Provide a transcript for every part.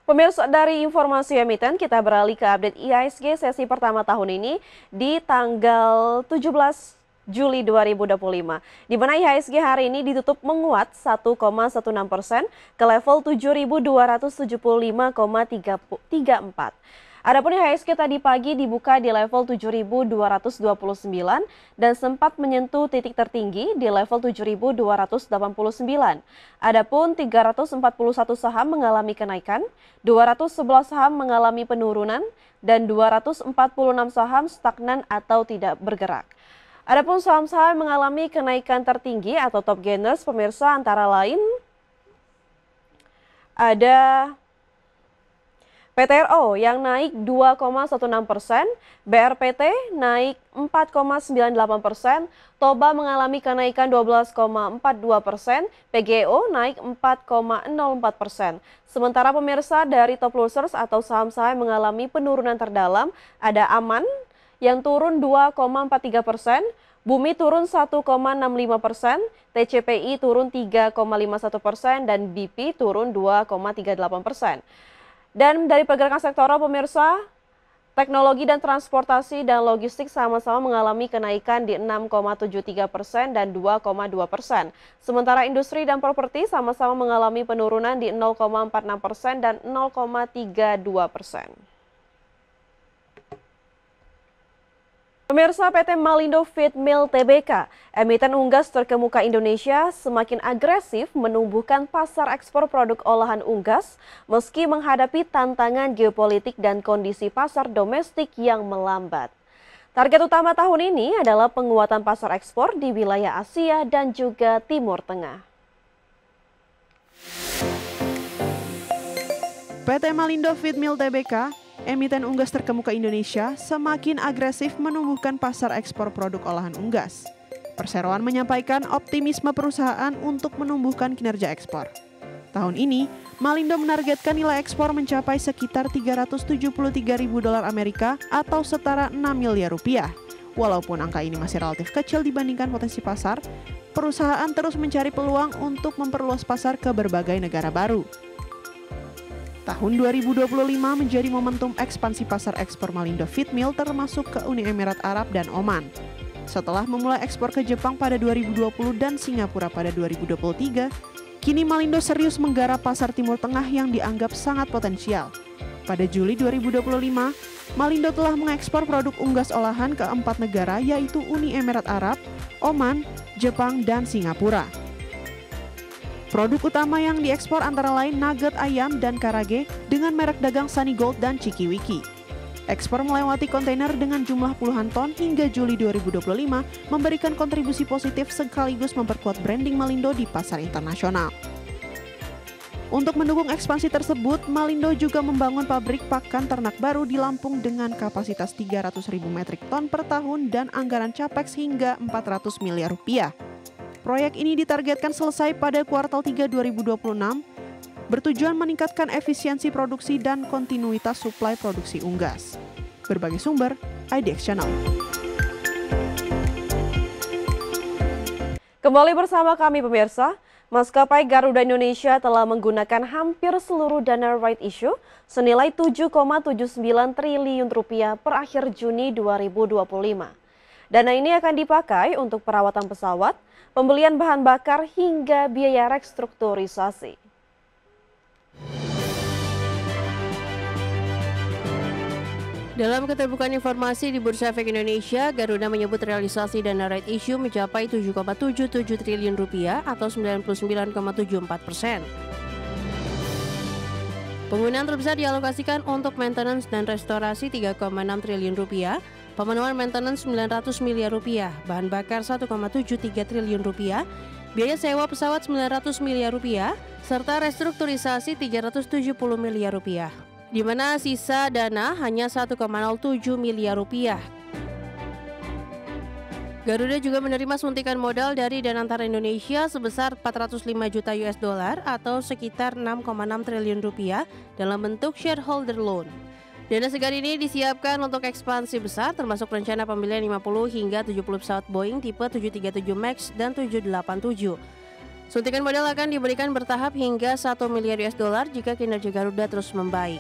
Pemirsa, dari informasi emiten, kita beralih ke update IHSG sesi pertama tahun ini di tanggal 17 Juli 2025, di mana IHSG hari ini ditutup menguat 1,16% ke level 7.275,34. Adapun IHSG tadi pagi dibuka di level 7.229 dan sempat menyentuh titik tertinggi di level 7.289. Adapun 341 saham mengalami kenaikan, 211 saham mengalami penurunan, dan 246 saham stagnan atau tidak bergerak. Adapun saham-saham yang mengalami kenaikan tertinggi atau top gainers, pemirsa, antara lain ada PTRO yang naik 2,16%, BRPT naik 4,98%, Toba mengalami kenaikan 12,42%, PGO naik 4,04%. Sementara pemirsa, dari top losers atau saham-saham yang mengalami penurunan terdalam ada Aman yang turun 2,43%, Bumi turun 1,65%, TCPI turun 3,51%, dan BP turun 2,38%. Dan dari pergerakan sektoral, pemirsa, teknologi dan transportasi dan logistik sama-sama mengalami kenaikan di 6,73% dan 2,2%. Sementara industri dan properti sama-sama mengalami penurunan di 0,46% dan 0,32%. Pemirsa, PT Malindo Feed Mill Tbk, emiten unggas terkemuka Indonesia, semakin agresif menumbuhkan pasar ekspor produk olahan unggas meski menghadapi tantangan geopolitik dan kondisi pasar domestik yang melambat. Target utama tahun ini adalah penguatan pasar ekspor di wilayah Asia dan juga Timur Tengah. PT Malindo Feed Mill Tbk, emiten unggas terkemuka Indonesia, semakin agresif menumbuhkan pasar ekspor produk olahan unggas. Perseroan menyampaikan optimisme perusahaan untuk menumbuhkan kinerja ekspor. Tahun ini, Malindo menargetkan nilai ekspor mencapai sekitar 373.000 dolar Amerika atau setara 6 miliar rupiah. Walaupun angka ini masih relatif kecil dibandingkan potensi pasar, perusahaan terus mencari peluang untuk memperluas pasar ke berbagai negara baru. Tahun 2025 menjadi momentum ekspansi pasar ekspor Malindo Feed Mill termasuk ke Uni Emirat Arab dan Oman. Setelah memulai ekspor ke Jepang pada 2020 dan Singapura pada 2023, kini Malindo serius menggarap pasar Timur Tengah yang dianggap sangat potensial. Pada Juli 2025, Malindo telah mengekspor produk unggas olahan ke 4 negara yaitu Uni Emirat Arab, Oman, Jepang, dan Singapura. Produk utama yang diekspor antara lain nugget ayam dan karage dengan merek dagang Sunny Gold dan Cikiwiki. Ekspor melewati kontainer dengan jumlah puluhan ton hingga Juli 2025 memberikan kontribusi positif sekaligus memperkuat branding Malindo di pasar internasional. Untuk mendukung ekspansi tersebut, Malindo juga membangun pabrik pakan ternak baru di Lampung dengan kapasitas 300.000 metrik ton per tahun dan anggaran capex hingga 400 miliar rupiah. Proyek ini ditargetkan selesai pada kuartal 3 2026, bertujuan meningkatkan efisiensi produksi dan kontinuitas suplai produksi unggas. Berbagai sumber, IDX Channel. Kembali bersama kami, pemirsa. Maskapai Garuda Indonesia telah menggunakan hampir seluruh dana right issue senilai 7,79 triliun rupiah per akhir Juni 2025. Dana ini akan dipakai untuk perawatan pesawat, pembelian bahan bakar, hingga biaya restrukturisasi. Dalam keterbukaan informasi di Bursa Efek Indonesia, Garuda menyebut realisasi dana right issue mencapai 7,77 triliun rupiah atau 99,74%. Penggunaan terbesar dialokasikan untuk maintenance dan restorasi 3,6 triliun rupiah, pemenuhan maintenance 900 miliar rupiah, bahan bakar 1,73 triliun rupiah, biaya sewa pesawat 900 miliar rupiah, serta restrukturisasi 370 miliar rupiah, di mana sisa dana hanya 1,07 miliar rupiah. Garuda juga menerima suntikan modal dari Danantara Indonesia sebesar 405 juta US dollar atau sekitar 6,6 triliun rupiah dalam bentuk shareholder loan. Dana segar ini disiapkan untuk ekspansi besar termasuk rencana pembelian 50 hingga 70 pesawat Boeing tipe 737 MAX dan 787. Suntikan modal akan diberikan bertahap hingga 1 miliar US dollar jika kinerja Garuda terus membaik.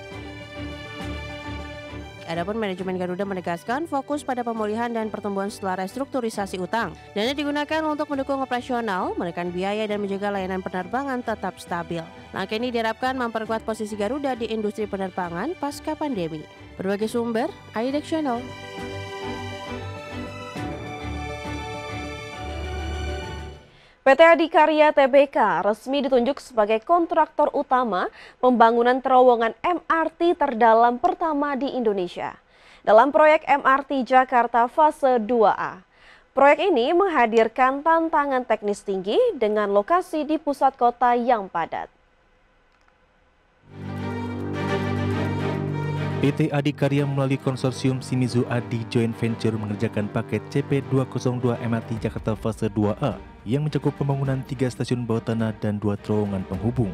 Adapun manajemen Garuda menegaskan fokus pada pemulihan dan pertumbuhan setelah restrukturisasi utang. Dana digunakan untuk mendukung operasional, menekan biaya dan menjaga layanan penerbangan tetap stabil. Langkah ini diharapkan memperkuat posisi Garuda di industri penerbangan pasca pandemi. Berbagai sumber, IDEX Channel. PT Adikarya Tbk resmi ditunjuk sebagai kontraktor utama pembangunan terowongan MRT terdalam pertama di Indonesia dalam proyek MRT Jakarta Fase 2A. Proyek ini menghadirkan tantangan teknis tinggi dengan lokasi di pusat kota yang padat. PT Adikarya melalui konsorsium Shimizu Adi Joint Venture mengerjakan paket CP202 MRT Jakarta Fase 2A yang mencakup pembangunan 3 stasiun bawah tanah dan 2 terowongan penghubung.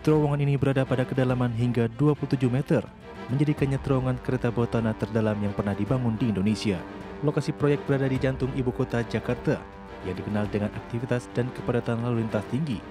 Terowongan ini berada pada kedalaman hingga 27 meter, menjadikannya terowongan kereta bawah tanah terdalam yang pernah dibangun di Indonesia. Lokasi proyek berada di jantung ibu kota Jakarta, yang dikenal dengan aktivitas dan kepadatan lalu lintas tinggi.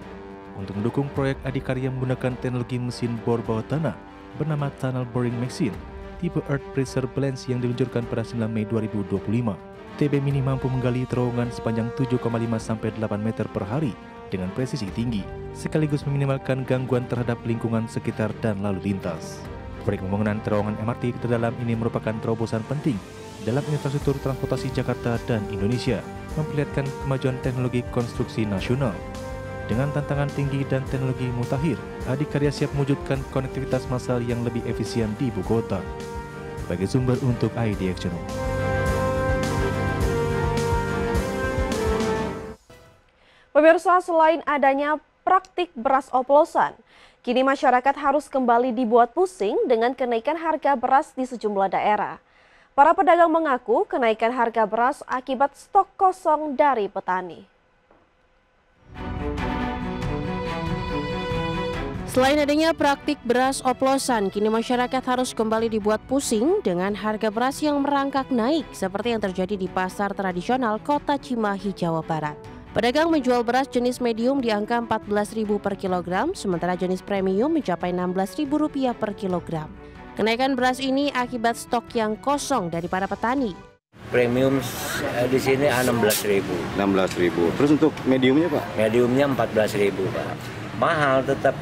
Untuk mendukung proyek, Adikarya menggunakan teknologi mesin bor bawah tanah bernama Tunnel Boring Machine, tipe Earth Pressure Balance yang diluncurkan pada 9 Mei 2025. TB Mini mampu menggali terowongan sepanjang 7,5 sampai 8 meter per hari dengan presisi tinggi, sekaligus meminimalkan gangguan terhadap lingkungan sekitar dan lalu lintas. Proyek pembangunan terowongan MRT terdalam ini merupakan terobosan penting dalam infrastruktur transportasi Jakarta dan Indonesia, memperlihatkan kemajuan teknologi konstruksi nasional. Dengan tantangan tinggi dan teknologi mutakhir, Adikarya siap mewujudkan konektivitas massal yang lebih efisien di ibu kota. Sebagai sumber untuk IDEX Channel. Pemirsa, selain adanya praktik beras oplosan, kini masyarakat harus kembali dibuat pusing dengan kenaikan harga beras di sejumlah daerah. Para pedagang mengaku kenaikan harga beras akibat stok kosong dari petani. Selain adanya praktik beras oplosan, kini masyarakat harus kembali dibuat pusing dengan harga beras yang merangkak naik seperti yang terjadi di pasar tradisional Kota Cimahi, Jawa Barat. Pedagang menjual beras jenis medium di angka Rp14.000 per kilogram, sementara jenis premium mencapai Rp16.000 per kilogram. Kenaikan beras ini akibat stok yang kosong dari para petani. Premium di sini Rp16.000. 16.000. Terus untuk mediumnya, Pak? Mediumnya Rp14.000, Pak. Mahal tetap.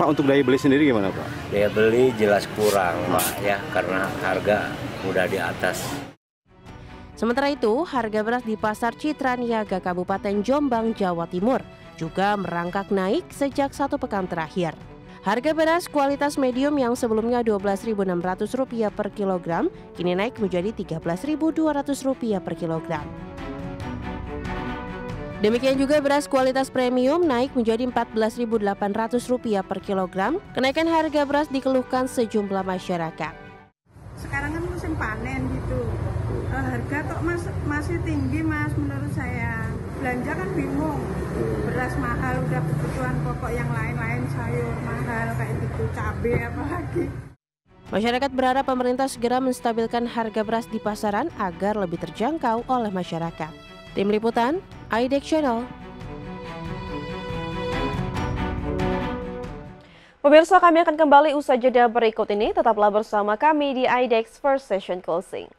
Pak, untuk daya beli sendiri gimana, Pak? Daya beli jelas kurang, Pak, ya, karena harga udah di atas. Sementara itu, harga beras di Pasar Citra Niaga Kabupaten Jombang, Jawa Timur juga merangkak naik sejak 1 pekan terakhir. Harga beras kualitas medium yang sebelumnya Rp12.600 per kilogram kini naik menjadi Rp13.200 per kilogram. Demikian juga beras kualitas premium naik menjadi Rp14.800 per kilogram. Kenaikan harga beras dikeluhkan sejumlah masyarakat. Sekarang kan musim panen gitu. Harga kok masih tinggi, Mas, menurut saya. Belanja kan bingung. Beras mahal, udah kebutuhan pokok yang lain-lain, sayur mahal kayak gitu, cabai apalagi. Masyarakat berharap pemerintah segera menstabilkan harga beras di pasaran agar lebih terjangkau oleh masyarakat. Tim Liputan, IDEX Channel. Pemirsa, kami akan kembali usai jeda berikut ini. Tetaplah bersama kami di IDEX First Session Closing.